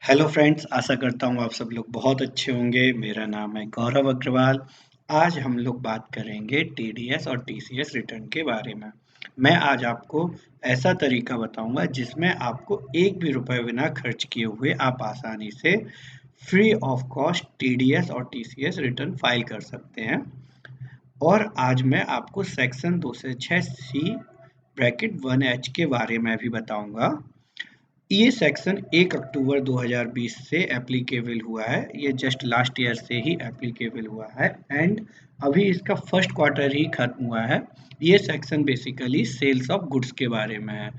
Hello friends, आशा करता हूँ आप सब लोग बहुत अच्छे होंगे। मेरा नाम है गौरव अग्रवाल। आज हम लोग बात करेंगे टीडीएस और टीसीएस रिटर्न के बारे में। मैं आज आपको ऐसा तरीका बताऊंगा जिसमें आपको एक भी रुपए बिना खर्च किए हुए आप आसानी से फ्री ऑफ कॉस्ट टीडीएस और टीसीएस रिटर्न फाइल कर सकते हैं। और आज मैं आपको सेक्शन 206 सी ब्रैकेट 1H के बारे में भी बताऊंगा। ये सेक्शन 1 अक्टूबर 2020 से एप्लीकेबल हुआ है। ये जस्ट लास्ट ईयर से ही एप्लीकेबल हुआ है एंड अभी इसका फर्स्ट क्वार्टर ही खत्म हुआ है। ये section basically sales of goods के बारे में है।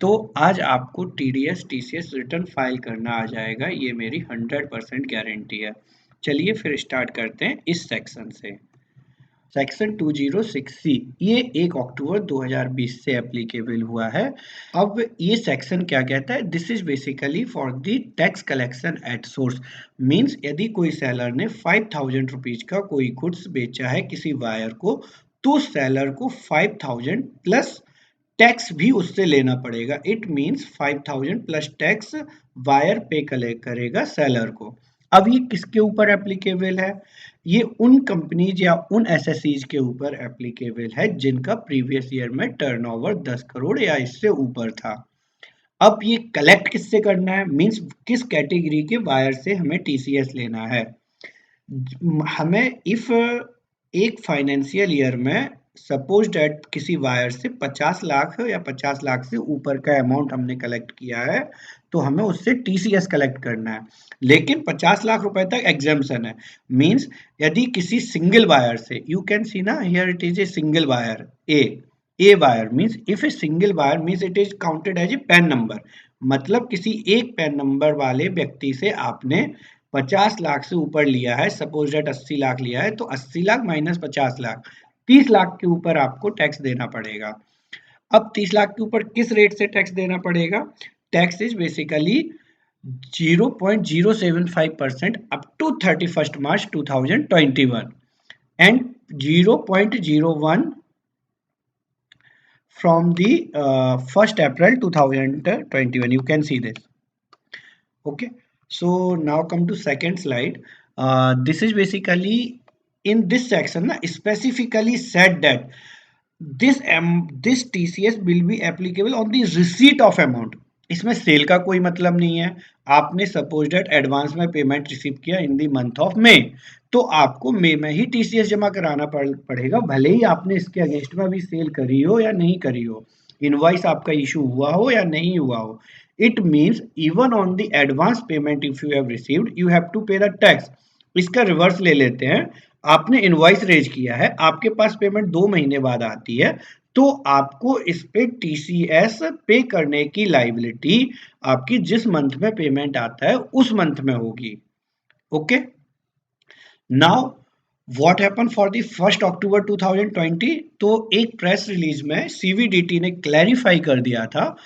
तो आज आपको टीडीएस टीसीएस रिटर्न फाइल करना आ जाएगा, ये मेरी 100% गारंटी है। चलिए फिर स्टार्ट करते हैं इस सेक्शन से। सेक्शन 206 सी ये 1 अक्टूबर 2020 से एप्लीकेबल हुआ है। अब ये सेक्शन क्या कहता है? This is basically for the tax collection at source. Means यदि कोई सेलर ने 5000 रुपीज का कोई गुड्स बेचा है किसी वायर को, तो सेलर को 5000 प्लस टैक्स भी उससे लेना पड़ेगा। It means 5000 plus tax wire पे कलेक्ट करेगा सेलर को। अब ये किसके ऊपर एप्लीकेबल है? ये उन कंपनीज या उन एसएससीज के ऊपर एप्लीकेबल है जिनका प्रीवियस ईयर में टर्नओवर 10 करोड़ या इससे ऊपर था। अब ये कलेक्ट किससे करना है? मींस किस कैटेगरी के वायर से हमें टीसीएस लेना है। हमें इफ एक फाइनेंशियल ईयर में सपोज डेट किसी वायर से 50 लाख या 50 लाख से ऊपर का अमाउंट हमने कलेक्ट किया है, तो हमें उससे टीसीएस कलेक्ट करना है। लेकिन 50 लाख रुपए तक एग्जाम्पशन है। मींस यदि किसी सिंगल वायर से, यू कैन सी ना here it is a single wire a wire. Means if a single wire means it is counted as a PAN number. मतलब किसी एक पैन नंबर वाले व्यक्ति से आपने 50 लाख से ऊपर लिया है, सपोज डेट 80 लाख लिया है, तो 80 लाख माइनस 50 लाख, 30 लाख के ऊपर आपको टैक्स देना पड़ेगा। अब 30 लाख के ऊपर किस रेट से टैक्स देना पड़ेगा? Tax is basically 0.075% up to 31st March 2021 and 0.01 from the 1st April 2021. You can see this. Okay, so now come to second slide. This is basically in this section specifically said that this TCS will be applicable on the receipt of amount. इसमें cell का कोई मतलब नहीं है। आपने suppose date advance में payment receive किया इन the month of May, तो आपको मई में ही टीसीएस जमा कराना पड़ेगा, भले ही आपने इसके अगेंस्ट में अभी सेल करी हो या नहीं करी हो, इनवॉइस आपका इशू हुआ हो या नहीं हुआ हो। It means even on the advance payment if you have received you have to pay the tax. इसका रिवर्स ले लेते हैं। आपने इनवॉइस रेज किया है, आपके पास पेमेंट 2 महीने बाद आती है, तो आपको इस पे टीसीएस पे करने की लाइबिलिटी आपकी जिस मंथ में पेमेंट आता है उस मंथ में होगी। Okay, now what happen for the 1 अक्टूबर 2020? तो एक प्रेस रिलीज में सीवीडीटी ने क्लैरिफाई कर दिया था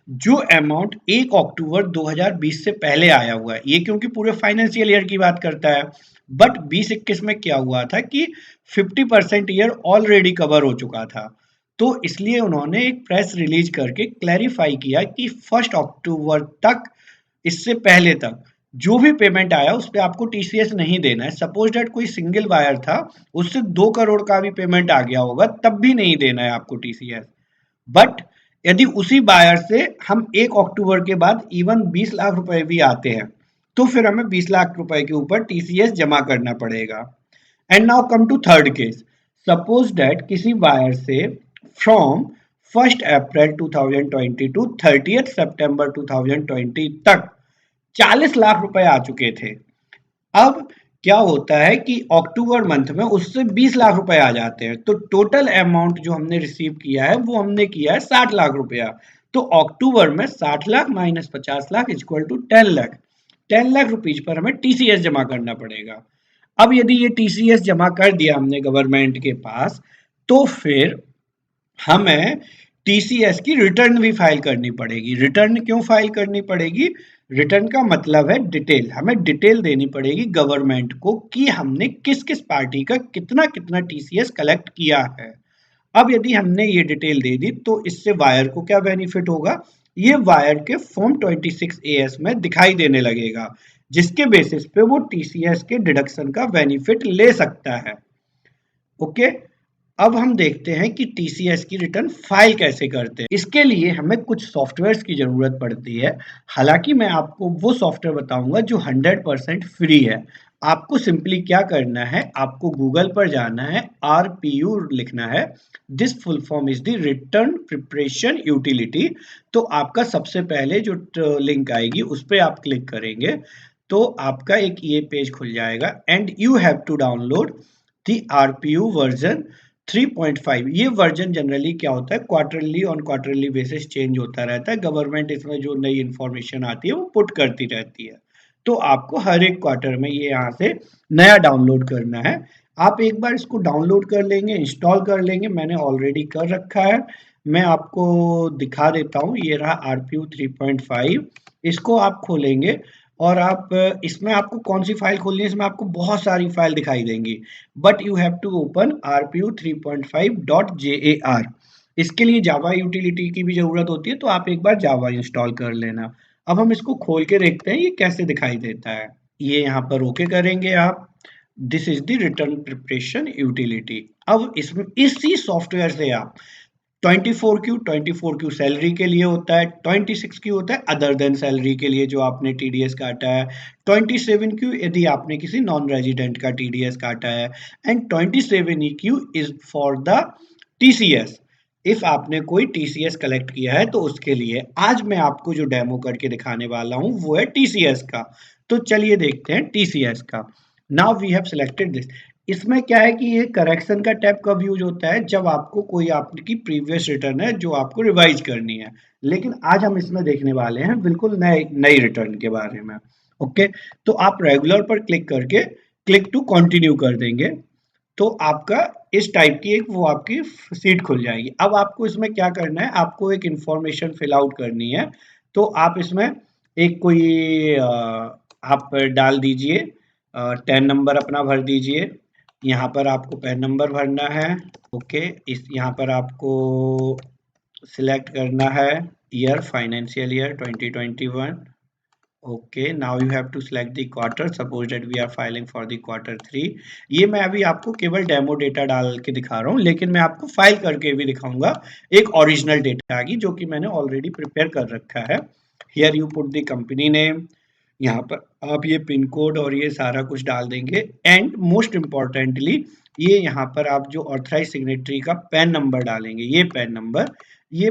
जो अमाउंट 1 अक्टूबर 2020 से पहले आया हुआ है, ये क्योंकि पूरे फाइनेंशियल ईयर की बात करता है, बट 2021 में क्या हुआ था कि 50% ईयर ऑलरेडी कवर हो चुका था। तो इसलिए उन्होंने एक प्रेस रिलीज करके क्लैरिफाई किया कि 1 अक्टूबर तक, इससे पहले तक जो भी पेमेंट आया उस पे आपको टीसीएस नहीं देना है। सपोज डेट कोई सिंगल वायर था, उससे 2 करोड़ का भी पेमेंट आ गया होगा, तब भी नहीं देना है आपको टीसीएस। बट यदि उसी बायर से हम 1 अक्टूबर के बाद इवन 20 लाख रुपए भी आते हैं, तो फिर हमें 20 लाख रुपए के ऊपर टीसीएस जमा करना पड़ेगा। And now come to third case. Suppose that किसी बायर से फ्रॉम 1 अप्रैल 2020 टू 30 सितंबर 2020 तक 40 लाख रुपए आ चुके थे। अब क्या होता है कि अक्टूबर मंथ में उससे 20 लाख रुपए आ जाते हैं, तो टोटल अमाउंट जो हमने रिसीव किया है वो हमने किया है 60 लाख रुपया। तो अक्टूबर में 60 lakh minus 50 lakh equal to 10 lakh. 10 lakh rupees पर हमें टीसीएस जमा करना पड़ेगा। अब यदि ये टीसीएस जमा कर दिया हमने गवर्नमेंट के पास, तो फिर हमें टीसीएस की रिटर्न भी फाइल करनी पड़ेगी। रिटर्न क्यों फाइल करनी पड़ेगी? रिटर्न का मतलब है डिटेल। हमें डिटेल देनी पड़ेगी गवर्नमेंट को कि हमने किस किस पार्टी का कितना कितना टीसीएस कलेक्ट किया है। अब यदि हमने ये डिटेल दे दी तो इससे वायर को क्या बेनिफिट होगा? ये वायर के फॉर्म 26AS में दिखाई देने लगेगा, जिसके बेसिस पे वो टीसीएस के डिडक्शन का बेनिफिट ले सकता है। ओके, अब हम देखते हैं कि टीसीएस की रिटर्न फाइल कैसे करते हैं। इसके लिए हमें कुछ सॉफ्टवेयर्स की जरूरत पड़ती है। हालांकि मैं आपको वो सॉफ्टवेयर बताऊंगा जो 100% फ्री है। आपको सिंपली क्या करना है, आपको गूगल पर जाना है, RPU लिखना है। This full form is the return preparation utility. तो आपका सबसे पहले जो लिंक आएगी उस पर आप क्लिक करेंगे तो आपका एक ये पेज खुल जाएगा and you have to download the RPU version 3.5। ये वर्जन जनरली क्या होता है, quarterly on quarterly basis change होता रहता है। गवर्नमेंट इसमें जो नई इंफॉर्मेशन आती है वो पुट करती रहती है। तो आपको हर एक क्वार्टर में ये यहाँ से नया डाउनलोड करना है। आप एक बार इसको डाउनलोड कर लेंगे, इंस्टॉल कर लेंगे, मैंने ऑलरेडी कर रखा है। मैं आपको दिखा देता हूँ, ये रहा RPU 3.5। इसको आप खोलेंगे और आप इसमें आपको कौन सी फाइल खोलनी है, इसमें आपको बहुत सारी फाइल दिखाई देंगी, but you have to open RPU 3.5.jar। इसके लिए जावा यूटिलिटी की भी जरूरत होती है, तो आप एक बार जावा इंस्टॉल कर लेना। अब हम इसको खोल के देखते हैं ये कैसे दिखाई देता है। ये यहाँ पर ओके करेंगे आप। This is the return preparation utility. अब इसमें इसी सॉफ्टवेयर से आप 24Q सैलरी के लिए होता है, 26Q होता है अदर देन सैलरी के लिए जो आपने टीडीएस काटा है, 27Q यदि आपने किसी नॉन रेजिडेंट का टीडीएस काटा है, and 27EQ is for the TCS. If आपने कोई टीसीएस कलेक्ट किया है तो उसके लिए। आज मैं आपको जो डेमो करके दिखाने वाला हूं वो है टीसीएस का। तो चलिए देखते हैं टीसीएस का। Now we have selected this. इसमें क्या है कि ये करेक्शन का टैब कब यूज होता है, जब आपको कोई आपकी प्रीवियस रिटर्न है जो आपको रिवाइज करनी है। लेकिन आज हम इसमें देखने वाले हैं बिल्कुल नए नई रिटर्न के बारे में। ओके, तो आप रेगुलर पर क्लिक करके क्लिक टू कंटिन्यू कर देंगे तो आपका इस टाइप की एक वो आपकी सीट खुल जाएगी। अब आपको इसमें क्या करना है, आपको एक इंफॉर्मेशन फिल आउट करनी है। तो आप इसमें एक कोई आप डाल दीजिए, 10 नंबर अपना भर दीजिए। यहाँ पर आपको पैन नंबर भरना है। ओके, इस यहाँ पर आपको सिलेक्ट करना है year, financial year 2021। Okay, now you have to select the quarter, suppose that we are filing for the Q3। ये मैं अभी आपको केवल डेमो डेटा डाल के दिखा रहा हूँ, लेकिन मैं आपको फाइल करके भी दिखाऊंगा एक ओरिजिनल डेटा की जो कि मैंने ऑलरेडी प्रिपेयर कर रखा है। Here you put the company name, यहाँ पर आप ये पिन कोड और ये सारा कुछ डाल देंगे। एंड मोस्ट इम्पॉर्टेंटली ये यहाँ पर आप जो ऑथराइज सिग्नेटरी का पैन नंबर डालेंगे, ये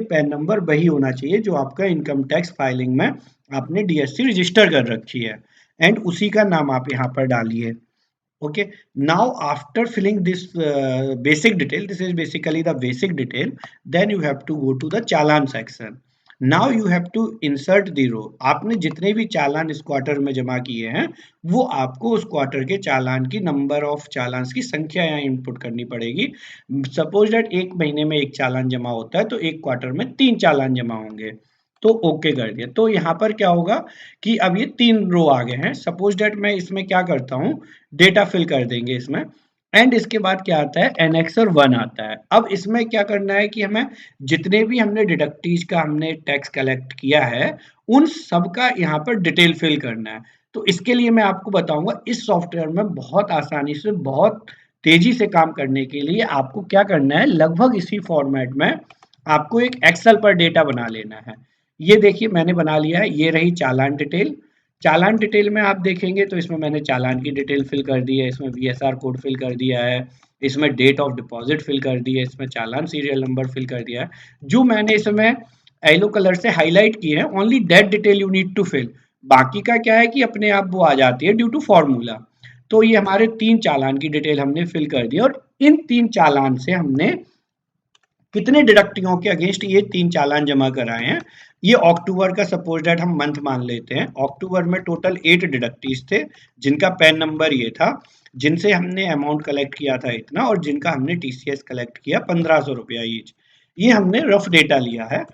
पैन नंबर वही होना चाहिए जो आपका इनकम टैक्स फाइलिंग में आपने डीएससी रजिस्टर कर रखी है, एंड उसी का नाम आप यहाँ पर डालिए। Okay, now after filling this basic detail, this is basically the basic detail, then you have to go to the challan section। Now you have to insert the row. आपने जितने भी चालान इस क्वार्टर में जमा किए हैं वो आपको उस क्वार्टर के चालान की नंबर ऑफ चालान की संख्या यहाँ इनपुट करनी पड़ेगी। सपोज दैट एक महीने में एक चालान जमा होता है तो एक क्वार्टर में 3 चालान जमा होंगे। तो ओके कर दिया, तो यहाँ पर क्या होगा कि अब ये 3 रो आ गए हैं। सपोज दैट मैं इसमें क्या करता हूँ, डेटा फिल कर देंगे इसमें, एंड इसके बाद क्या आता है, एनेक्सर 1 आता है। अब इसमें क्या करना है कि हमें जितने भी हमने डिडक्टीज का हमने टैक्स कलेक्ट किया है उन सब का यहाँ पर डिटेल फिल करना है। तो इसके लिए मैं आपको बताऊंगा इस सॉफ्टवेयर में बहुत आसानी से बहुत तेजी से काम करने के लिए आपको क्या करना है, लगभग इसी फॉर्मेट में आपको एक एक्सेल पर डेटा बना लेना है। ये देखिए मैंने बना लिया है, ये रही चालान डिटेल। चालान डिटेल में आप देखेंगे तो इसमें मैंने चालान की डिटेल फिल कर दी है, इसमें वीएसआर कोड फिल कर दिया है, इसमें डेट ऑफ डिपॉजिट फिल कर दी है, इसमें चालान सीरियल नंबर फिल कर दिया है। जो मैंने इसमें येलो कलर से हाईलाइट किए हैं, only that detail you need to fill. बाकी का क्या है कि अपने आप वो आ जाती है ड्यू टू फॉर्मूला। तो ये हमारे 3 चालान की डिटेल हमने फिल कर दी, और इन 3 चालान से हमने कितने डिडक्टियों के अगेंस्ट ये 3 चालान जमा कराए हैं। ये अक्टूबर का सपोज दैट हम मंथ मान लेते हैं। अक्टूबर में टोटल 8 डिडक्टीज थे जिनका पैन नंबर ये था, जिनसे हमने अमाउंट कलेक्ट किया था इतना, और जिनका हमने टीसीएस कलेक्ट किया 1500 रुपया ईच। ये हमने रफ डेटा लिया है।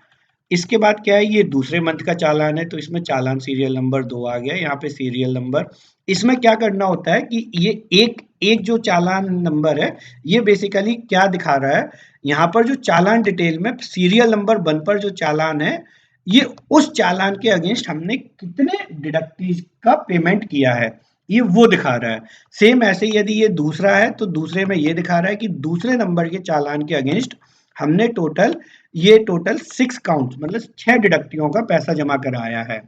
इसके बाद क्या है, ये दूसरे मंथ का चालान है तो इसमें चालान सीरियल नंबर 2 आ गया, यहाँ पे सीरियल नंबर। इसमें क्या करना होता है कि ये एक एक जो चालान नंबर है ये बेसिकली क्या दिखा रहा है, यहाँ पर जो चालान डिटेल में सीरियल नंबर 1 पर जो चालान है ये उस चालान के अगेंस्ट हमने कितने डिडक्टिव का पेमेंट किया है, ये वो दिखा रहा है। सेम ऐसे ही यदि ये दूसरा है तो दूसरे में ये दिखा रहा है कि दूसरे नंबर के चालान के अगेंस्ट हमने टोटल 6 काउंट मतलब 6 डिडक्टिवों का पैसा जमा कराया है।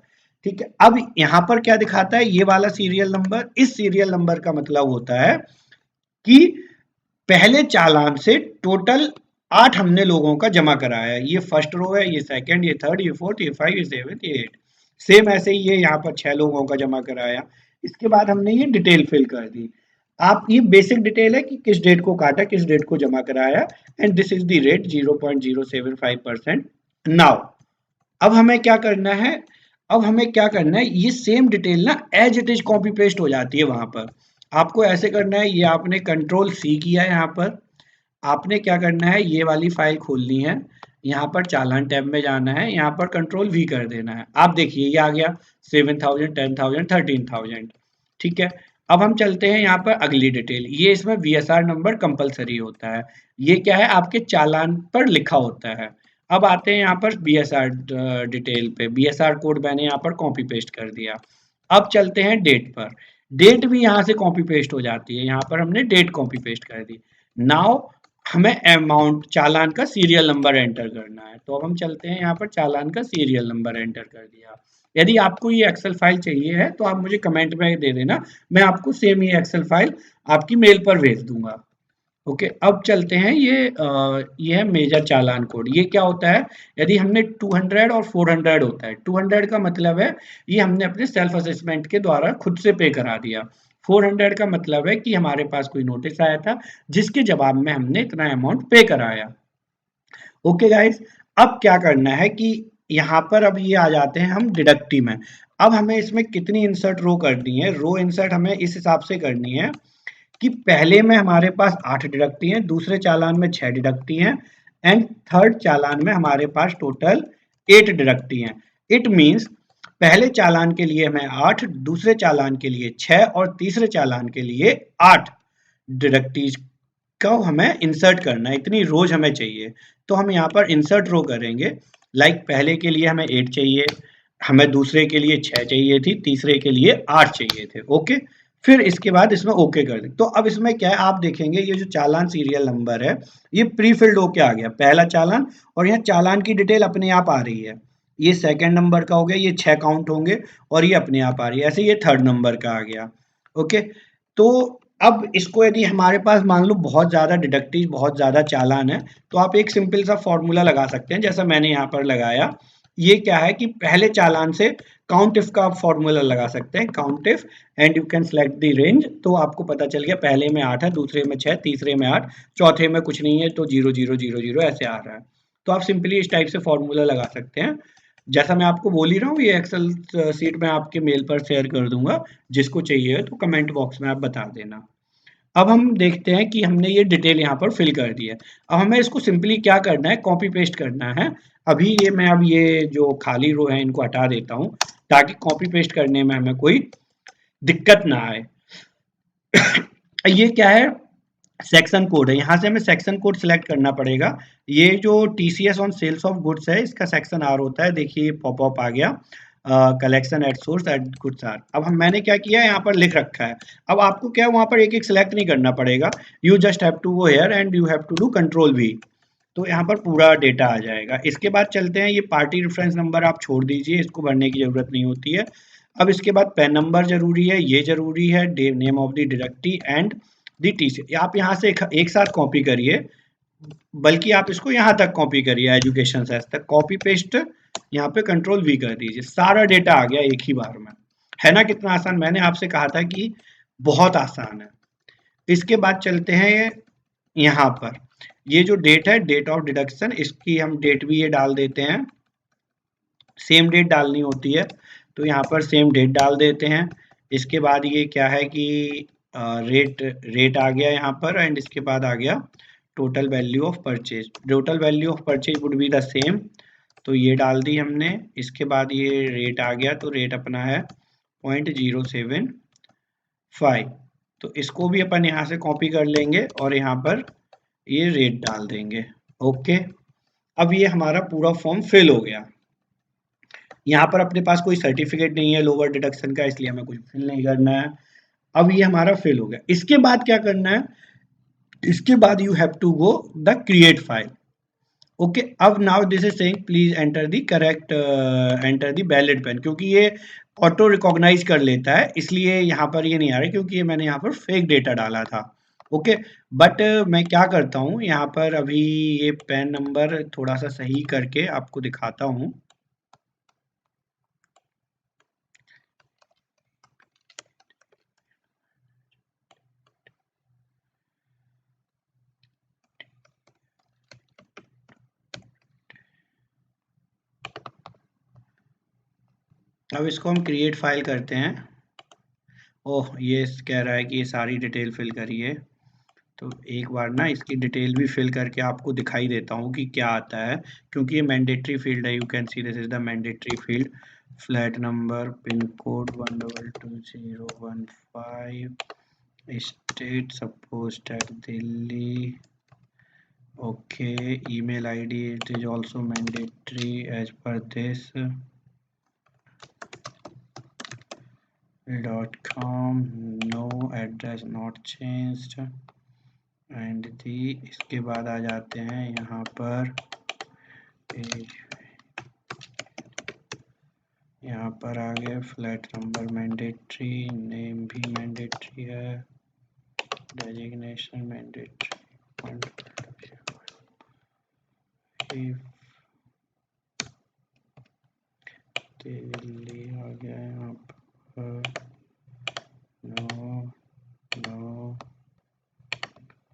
ठीक है, अब यहाँ पर क्या दिखाता है, ये वाला सीरियल नंबर, इस सीरियल नंबर का मतलब होता है कि पहले चालान से टोटल 8 हमने लोगों का जमा कराया है। ये फर्स्ट रो है, ये सेकंड, ये थर्ड, ये फोर्थ, ये 5, ये 7, ये 8। सेम ऐसे ही ये यहाँ पर 6 लोगों का जमा कराया। इसके बाद हमने ये डिटेल फिल कर दी। आप ये बेसिक डिटेल है कि किस डेट को काटा, किस डेट को जमा कराया, and this is the rate 0.075%। Now अब हमें क्या करना है, अब हमें क्या करना है, ये सेम डिटेल ना as it is copy paste हो जाती है वहां पर। आपको ऐसे करना है, ये आपने कंट्रोल सी किया है, यहाँ पर आपने क्या करना है, ये वाली फाइल खोलनी है, यहाँ पर चालान टैब में जाना है, यहाँ पर कंट्रोल वी कर देना है। आप देखिए ये आ गया 7,000, 10,000, 13,000। ठीक है, अब हम चलते हैं यहाँ पर अगली डिटेल। ये इसमें वीएसआर नंबर कंपलसरी होता है, ये क्या है आपके चालान पर लिखा होता है। अब आते हैं यहाँ पर बीएसआर डिटेल पे, बीएसआर कोड मैंने यहाँ पर कॉपी पेस्ट कर दिया। अब चलते हैं डेट पर, डेट भी यहाँ से कॉपी पेस्ट हो जाती है, यहाँ पर हमने डेट कॉपी पेस्ट कर दी। नाउ हमें अमाउंट चालान का सीरियल नंबर एंटर करना है, तो अब हम चलते हैं यहाँ पर चालान का सीरियल नंबर एंटर कर दिया। यदि आपको ये एक्सेल फाइल चाहिए है तो आप मुझे कमेंट में दे देना, मैं आपको सेम ये एक्सेल फाइल आपकी मेल पर भेज दूंगा। ओके, अब चलते हैं ये है मेजर चालान कोड। ये क्या होता है, यदि हमने 200 और 400 होता है, 200 का मतलब है ये हमने अपने सेल्फ असेसमेंट के द्वारा खुद से पे करा दिया। 400 का मतलब है कि हमारे पास कोई नोटिस आया था जिसके जवाब में हमने इतना अमाउंट पे कराया। ओके गाइस, अब क्या करना है कि यहाँ पर अब ये आ जाते हैं हम डिडक्टिव में। अब हमें इसमें कितनी इंसर्ट रो करनी है, रो इंसर्ट हमें इस हिसाब से करनी है कि पहले में हमारे पास 8 डिडक्टी हैं, दूसरे चालान में 6 डिडक्टी हैं, एंड थर्ड चालान में हमारे पास टोटल 8 डिडक्टी हैं। इट मीन्स पहले चालान के लिए हमें 8, दूसरे चालान के लिए 6 और तीसरे चालान के लिए 8 डिडक्टीज को हमें इंसर्ट करना है, इतनी रोज हमें चाहिए। तो हम यहाँ पर इंसर्ट रो करेंगे। लाइक पहले के लिए हमें 8 चाहिए, हमें दूसरे के लिए 6 चाहिए थी, तीसरे के लिए 8 चाहिए थे। ओके, फिर इसके बाद इसमें ओके कर दें। तो अब इसमें क्या है, आप देखेंगे ये जो चालान सीरियल नंबर है ये प्री फिल्ड होके आ गया, पहला चालान, और यहाँ चालान की डिटेल अपने आप आ रही है। ये सेकंड नंबर का हो गया, ये 6 काउंट होंगे और ये अपने आप आ रही है। ऐसे ये थर्ड नंबर का आ गया। ओके, तो अब इसको यदि हमारे पास मान लो बहुत ज़्यादा डिडक्टिव, बहुत ज़्यादा चालान है, तो आप एक सिंपल सा फॉर्मूला लगा सकते हैं जैसा मैंने यहाँ पर लगाया। ये क्या है कि पहले चालान से काउंट इफ का फॉर्मूला लगा सकते हैं, count if and you can select the range. तो आपको पता चल गया पहले में 8 है, दूसरे में 6, तीसरे में 8, चौथे में कुछ नहीं है तो 0 0 0 0 ऐसे आ रहा है। तो आप सिंपली इस टाइप से फॉर्मूला लगा सकते हैं। जैसा मैं आपको बोल ही रहा हूँ, ये एक्सेल सीट में आपके मेल पर शेयर कर दूंगा, जिसको चाहिए तो कमेंट बॉक्स में आप बता देना। अब हम देखते हैं कि हमने ये डिटेल यहाँ पर फिल कर दी है। अब हमें इसको सिंपली क्या करना है, कॉपी पेस्ट करना है। अभी ये मैं अब ये जो खाली रो है इनको हटा देता हूँ ताकि कॉपी पेस्ट करने में हमें कोई दिक्कत ना आए। ये क्या है, सेक्शन कोड है, यहाँ से हमें सेक्शन कोड सिलेक्ट करना पड़ेगा। ये जो TCS on sales of goods है इसका सेक्शन आर होता है, देखिए ये पॉपअप आ गया, collection at source at goods are. अब मैंने क्या किया है यहाँ पर लिख रखा है। अब आपको क्या वहाँ पर एक एक सिलेक्ट नहीं करना पड़ेगा, you just have to go here and you have to do control V, तो यहाँ पर पूरा डेटा आ जाएगा। इसके बाद चलते हैं, ये पार्टी रेफरेंस नंबर आप छोड़ दीजिए, इसको भरने की जरूरत नहीं होती है। अब इसके बाद पैन नंबर जरूरी है, ये जरूरी है, name of the deductee and the TC. आप यहाँ से एक साथ कॉपी करिए, बल्कि आप इसको यहाँ तक कॉपी करिए, एजुकेशन सेस तक कॉपी पेस्ट, यहाँ पे कंट्रोल वी कर दीजिए, सारा डेटा आ गया एक ही बार में। है ना कितना आसान, मैंने आपसे कहा था कि बहुत आसान है। इसके बाद चलते हैं यहाँ पर, ये जो डेट है, डेट ऑफ डिडक्शन, इसकी हम डेट भी ये डाल देते हैं, सेम डेट डालनी होती है तो यहाँ पर सेम डेट डाल देते हैं। इसके बाद ये क्या है कि रेट रेट आ गया यहाँ पर, एंड इसके बाद आ गया total value of purchase, total value of purchase would be the same, तो ये डाल दी हमने। इसके बाद ये रेट आ गया, तो रेट अपना है 0.075, तो इसको भी अपन यहाँ से कॉपी कर लेंगे और यहाँ पर ये रेट डाल देंगे। ओके, अब ये हमारा पूरा फॉर्म फिल हो गया। यहाँ पर अपने पास कोई सर्टिफिकेट नहीं है लोअर डिडक्शन का, इसलिए हमें कुछ फिल नहीं करना है। अब ये हमारा फिल हो गया। इसके बाद क्या करना है, इसके बाद you have to go the create file. Okay, अब now this is saying please enter the correct, enter the valid pen, क्योंकि ये ऑटो रिकॉग्नाइज कर लेता है, इसलिए यहाँ पर ये नहीं आ रहा, क्योंकि ये मैंने यहाँ पर फेक डेटा डाला था। ओके, बट मैं क्या करता हूँ यहाँ पर, अभी ये पेन नंबर थोड़ा सा सही करके आपको दिखाता हूँ। अब इसको हम क्रिएट फाइल करते हैं। ओह, ये कह रहा है कि ये सारी डिटेल फिल करिए, तो एक बार ना इसकी डिटेल भी फिल करके आपको दिखाई देता हूँ कि क्या आता है, क्योंकि ये मैंडेटरी फील्ड है। You can see this is the mandatory field. Flat number, pin code 1222015, state suppose that Delhi. Okay, email id it is also mandatory as per this .com, no address not changed, and the. इसके बाद आ जाते हैं यहाँ पर, यहाँ पर आ गए फ्लैट नंबर मैंडेटरी, नेम भी मैंडेटरी है, डेजिग्नेशन मैंडेटरी, दिल्ली आ गया यहाँ पर, no no.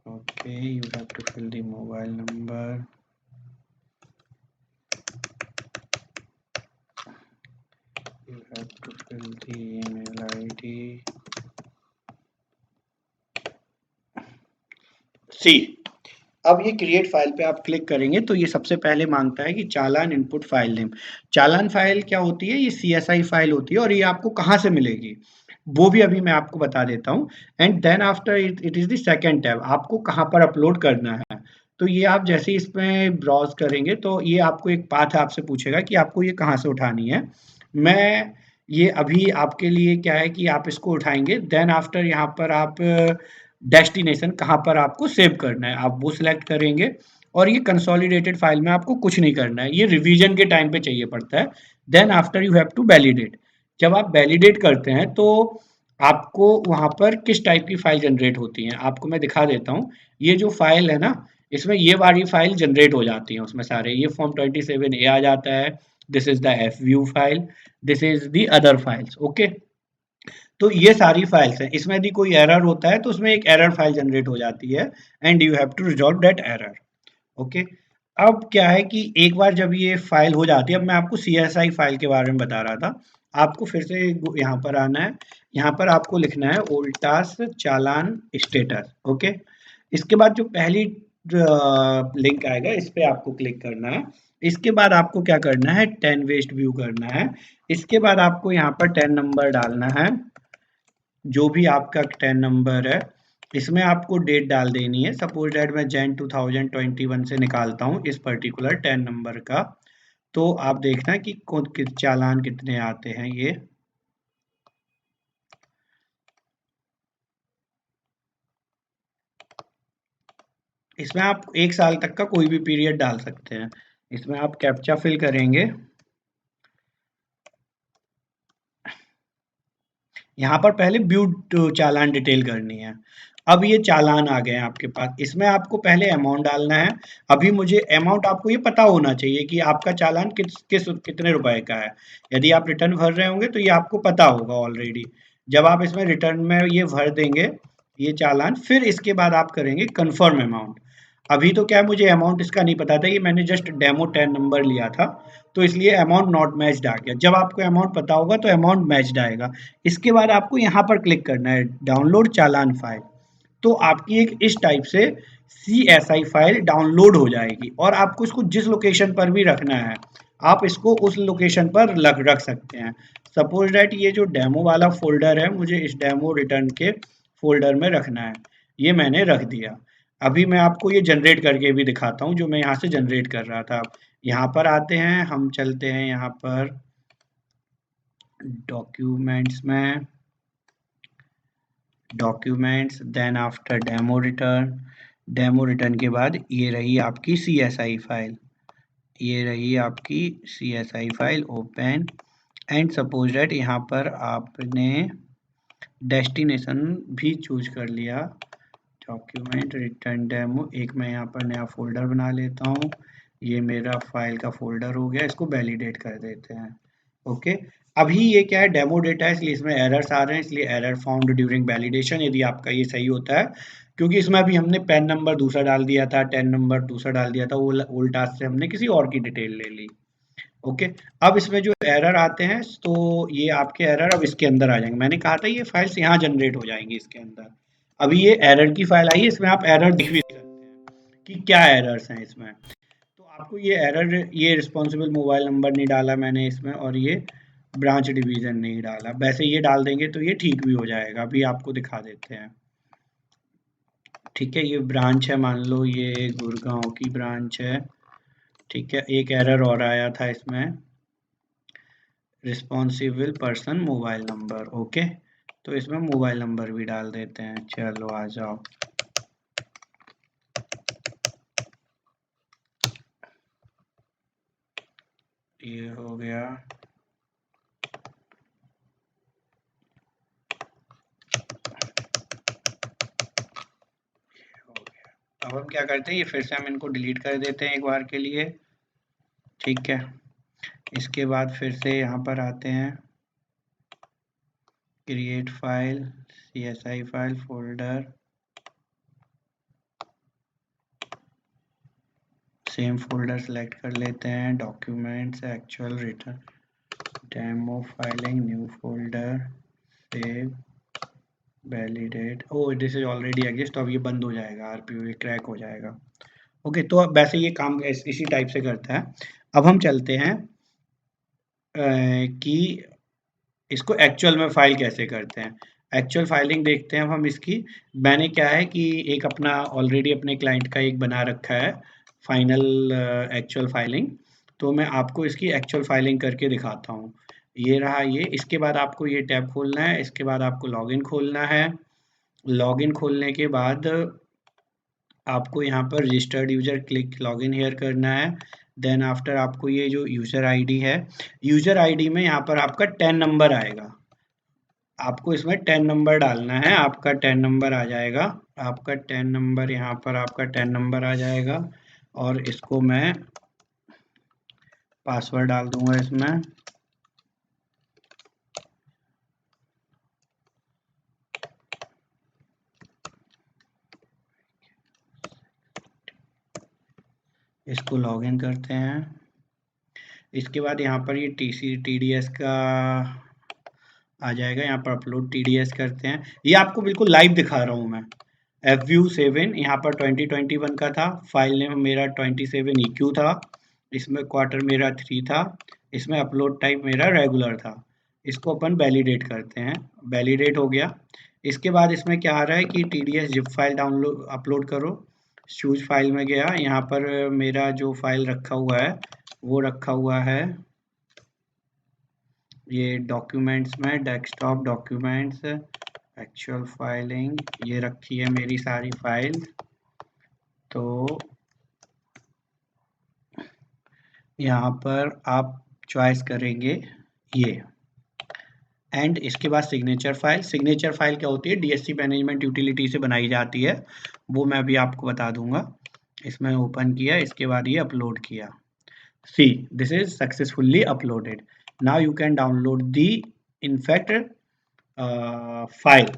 Okay, you have to fill the mobile number, you have to fill the email ID. See, अब ये क्रिएट फाइल पे आप क्लिक करेंगे तो ये सबसे पहले मांगता है कि चालान इनपुट फाइल नेम। चालान फाइल क्या होती है, ये CSI फाइल होती है, और ये आपको कहाँ से मिलेगी वो भी अभी मैं आपको बता देता हूँ। And then after it is the second tab, आपको कहाँ पर अपलोड करना है। तो ये आप जैसे ही इसमें ब्राउज करेंगे तो ये आपको एक पाथ आपसे पूछेगा कि आपको ये कहाँ से उठानी है। मैं ये अभी आपके लिए क्या है कि आप इसको उठाएंगे, देन आफ्टर यहाँ पर आप डेस्टिनेशन कहाँ पर आपको सेव करना है आप वो सिलेक्ट करेंगे, और ये कंसोलिडेटेड फाइल में आपको कुछ नहीं करना है, ये रिवीजन के टाइम पे चाहिए पड़ता है। Then after you have to validate. जब आप वैलिडेट करते हैं तो आपको वहां पर किस टाइप की फाइल जनरेट होती है आपको मैं दिखा देता हूँ। ये जो फाइल है ना, इसमें ये वाली फाइल जनरेट हो जाती है, उसमें सारे ये फॉर्म 27A आ जाता है, this is the FView file, this is the other files. Okay, तो ये सारी फाइल्स हैं, इसमें यदि कोई एरर होता है तो उसमें एक एरर फाइल जनरेट हो जाती है, and you have to resolve that error. Okay, अब क्या है कि एक बार जब ये फाइल हो जाती है, अब मैं आपको CSI फाइल के बारे में बता रहा था, आपको फिर से यहाँ पर आना है, यहाँ पर आपको लिखना है ओल्टास चालान स्टेटस। ओके, इसके बाद जो पहली लिंक आएगा इस पे आपको क्लिक करना है। इसके बाद आपको क्या करना है, 10 वेस्ट व्यू करना है। इसके बाद आपको यहाँ पर 10 नंबर डालना है, जो भी आपका 10 नंबर है, इसमें आपको डेट डाल देनी है। सपोज दैट मैं जैन 2021 से निकालता हूँ इस पर्टिकुलर 10 नंबर का, तो आप देखना कि चालान कितने आते हैं ये। इसमें आप 1 साल तक का कोई भी पीरियड डाल सकते हैं। इसमें आप कैप्चा फिल करेंगे, यहाँ पर पहले व्यू चालान डिटेल करनी है। अब ये चालान आ गए हैं आपके पास, इसमें आपको पहले अमाउंट डालना है। अभी मुझे अमाउंट आपको ये पता होना चाहिए कि आपका चालान कितने रुपए का है। यदि आप रिटर्न भर रहे होंगे तो ये आपको पता होगा ऑलरेडी। जब आप इसमें रिटर्न में ये भर देंगे ये चालान, फिर इसके बाद आप करेंगे कन्फर्म अमाउंट। अभी तो क्या है, मुझे अमाउंट इसका नहीं पता था, ये मैंने जस्ट डेमो 10 नंबर लिया था, तो इसलिए अमाउंट नॉट मैच्ड आ गया। जब आपको अमाउंट पता होगा तो अमाउंट मैच्ड आएगा। इसके बाद आपको यहाँ पर क्लिक करना है डाउनलोड चालान फाइल, तो आपकी एक इस टाइप से CSI फाइल डाउनलोड हो जाएगी, और आपको इसको जिस लोकेशन पर भी रखना है आप इसको उस लोकेशन पर रख सकते हैं। सपोज दैट ये जो डेमो वाला फोल्डर है, मुझे इस डेमो रिटर्न के फोल्डर में रखना है, ये मैंने रख दिया। अभी मैं आपको ये जनरेट करके भी दिखाता हूँ जो मैं यहाँ से जनरेट कर रहा था। यहाँ पर आते हैं, हम चलते हैं यहाँ पर डॉक्यूमेंट्स में, documents, then after demo return, demo return के बाद ये रही आपकी CSI फाइल, ये रही आपकी CSI file open. And suppose that यहाँ पर आपने डेस्टिनेशन भी चूज कर लिया, डॉक्यूमेंट रिटर्न डेमो। एक मैं यहाँ पर नया फोल्डर बना लेता हूँ, ये मेरा फाइल का फोल्डर हो गया, इसको वैलिडेट कर देते हैं। ओके, अभी ये क्या है, डेमो डेटा है, इसलिए इसमें एरर्स आ रहे हैं, इसलिए एरर फाउंड ड्यूरिंग वैलिडेशन। यदि आपका ये सही होता है, क्योंकि इसमें अभी हमने पैन नंबर दूसरा डाल दिया था, टेन नंबर दूसरा डाल दिया था, वो ओल्ड टास्क से हमने किसी और की डिटेल ले ली। ओके, अब इसमें जो एरर आते हैं, तो ये आपके एरर अब इसके अंदर आ जाएंगे। मैंने कहा था ये फाइल्स यहाँ जनरेट हो जाएंगी इसके अंदर। अभी ये एरर की फाइल आई है, इसमें आप एरर देख भी सकते हैं कि क्या एरर्स हैं इसमें। तो आपको ये एरर, ये रिस्पॉन्सिबल मोबाइल नंबर नहीं डाला मैंने इसमें, और ये ब्रांच डिवीजन नहीं डाला, वैसे ये डाल देंगे तो ये ठीक भी हो जाएगा। अभी आपको दिखा देते हैं। ठीक है, ये ब्रांच है, मान लो ये गुड़गांव की ब्रांच है। ठीक है, एक एरर और आया था इसमें, responsible person mobile number. Okay, तो इसमें मोबाइल नंबर भी डाल देते हैं। चलो आ जाओ, ये हो गया। अब हम क्या करते हैं, ये फिर से हम इनको डिलीट कर देते हैं एक बार के लिए। ठीक है, इसके बाद फिर से यहाँ पर आते हैं, create file, CSI file folder, same folder select कर लेते हैं, documents, actual return, demo filing, new folder, save, validate. Oh this is already exist, तो अब ये बंद हो जाएगा, RPO ये क्रैक हो जाएगा। ओके, तो अब वैसे ये काम इसी टाइप से करता है। अब हम चलते हैं कि इसको एक्चुअल में फाइल कैसे करते हैं। एक्चुअल फाइलिंग देखते हैं अब हम इसकी। मैंने क्या है कि एक अपना ऑलरेडी अपने क्लाइंट का एक बना रखा है फाइनल एक्चुअल फाइलिंग, तो मैं आपको इसकी एक्चुअल फाइलिंग करके दिखाता हूँ। ये रहा ये, इसके बाद आपको ये टैब खोलना है, इसके बाद आपको लॉगिन खोलना है। लॉगिन खोलने के बाद आपको यहाँ पर registered user click login here करना है। देन आफ्टर आपको ये जो यूजर आईडी है, यूजर आईडी में यहाँ पर आपका 10 नंबर आएगा, आपको इसमें 10 नंबर डालना है, आपका 10 नंबर आ जाएगा। आपका 10 नंबर यहाँ पर आपका 10 नंबर आ जाएगा, और इसको मैं पासवर्ड डाल दूंगा इसमें। इसको लॉगिन करते हैं। इसके बाद यहाँ पर ये TDS का आ जाएगा, यहाँ पर अपलोड TDS करते हैं। ये आपको बिल्कुल लाइव दिखा रहा हूँ मैं। FView7 यहाँ पर 2021 का था, फाइल नेम मेरा 27EQ था, इसमें क्वार्टर मेरा 3 था, इसमें अपलोड टाइप मेरा रेगुलर था। इसको अपन वैलिडेट करते हैं, वैलिडेट हो गया। इसके बाद इसमें क्या आ रहा है कि TDS zip file download upload करो। चूज फाइल में गया, यहाँ पर मेरा जो फाइल रखा हुआ है वो रखा हुआ है ये डॉक्यूमेंट्स में, डेस्कटॉप डॉक्यूमेंट्स, एक्चुअल फाइलिंग, ये रखी है मेरी सारी फाइल। तो यहाँ पर आप चॉइस करेंगे ये, एंड इसके बाद सिग्नेचर फाइल। सिग्नेचर फाइल क्या होती है, DSC मैनेजमेंट यूटिलिटी से बनाई जाती है, वो मैं अभी आपको बता दूंगा। इसमें ओपन किया, इसके बाद ये अपलोड किया। See, this is successfully uploaded. Now you can download the infect file.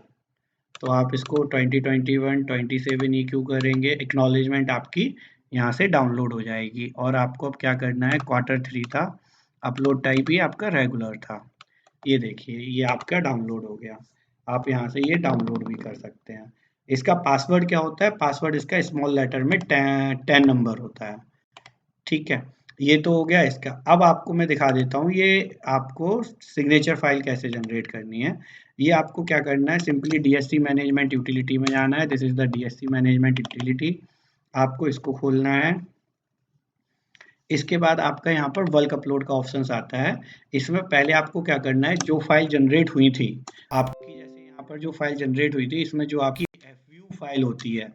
तो आप इसको 2021 27 EQ करेंगे, एक्नॉलेजमेंट आपकी यहाँ से डाउनलोड हो जाएगी। और आपको अब क्या करना है, Q3 था, अपलोड टाइप ही आपका रेगुलर था। ये देखिए, ये आपका डाउनलोड हो गया। आप यहाँ से ये डाउनलोड भी कर सकते हैं। इसका पासवर्ड क्या होता है, पासवर्ड इसका स्मॉल लेटर में 10 नंबर होता है। ठीक है, ये तो हो गया इसका। अब आपको मैं दिखा देता हूँ ये आपको सिग्नेचर फाइल कैसे जनरेट करनी है। ये आपको क्या करना है, सिंपली DSC मैनेजमेंट यूटिलिटी में जाना है। This is the DSC management utility, आपको इसको खोलना है। इसके बाद आपका यहाँ पर बल्क अपलोड का ऑप्शन आता है। इसमें पहले आपको क्या करना है, जो फाइल जनरेट हुई थी आपकी, जैसे यहाँ पर जो फाइल जनरेट हुई थी इसमें जो आपकी FView फाइल होती है,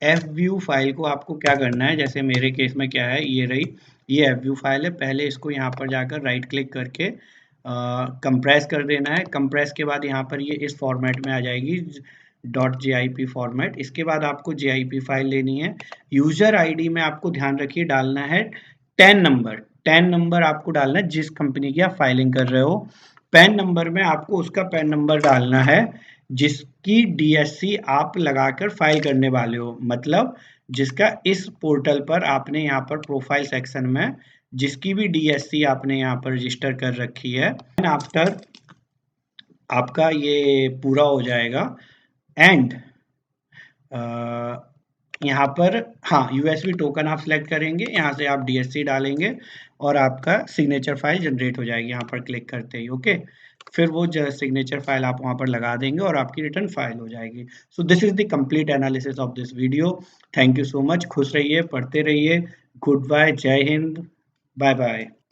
FView फाइल को आपको क्या करना है, जैसे मेरे केस में क्या है, ये रही, ये FView फाइल है। पहले इसको यहाँ पर जाकर राइट क्लिक करके कंप्रेस कर देना है। कंप्रेस के बाद यहाँ पर ये इस फॉर्मेट में आ जाएगी, .jip फॉर्मेट। इसके बाद आपको JIP फाइल लेनी है। यूजर आईडी में आपको ध्यान रखिए डालना है 10 नंबर, 10 नंबर आपको डालना है जिस कंपनी की आप फाइलिंग कर रहे हो। पैन नंबर में आपको उसका पैन नंबर डालना है जिसकी DSC आप लगाकर फाइल करने वाले हो, मतलब जिसका इस पोर्टल पर आपने यहाँ पर प्रोफाइल सेक्शन में जिसकी भी DSC आपने यहाँ पर रजिस्टर कर रखी है। आफ्टर आपका ये पूरा हो जाएगा एंड यहाँ पर हाँ यूएसबी टोकन आप सिलेक्ट करेंगे, यहाँ से आप DSC डालेंगे और आपका सिग्नेचर फाइल जनरेट हो जाएगी यहाँ पर क्लिक करते ही। ओके, फिर वो सिग्नेचर फाइल आप वहाँ पर लगा देंगे और आपकी रिटर्न फाइल हो जाएगी। So this is the complete analysis of this video. Thank you so much, खुश रहिए, पढ़ते रहिए, गुड बाय, जय हिंद, बाय बाय।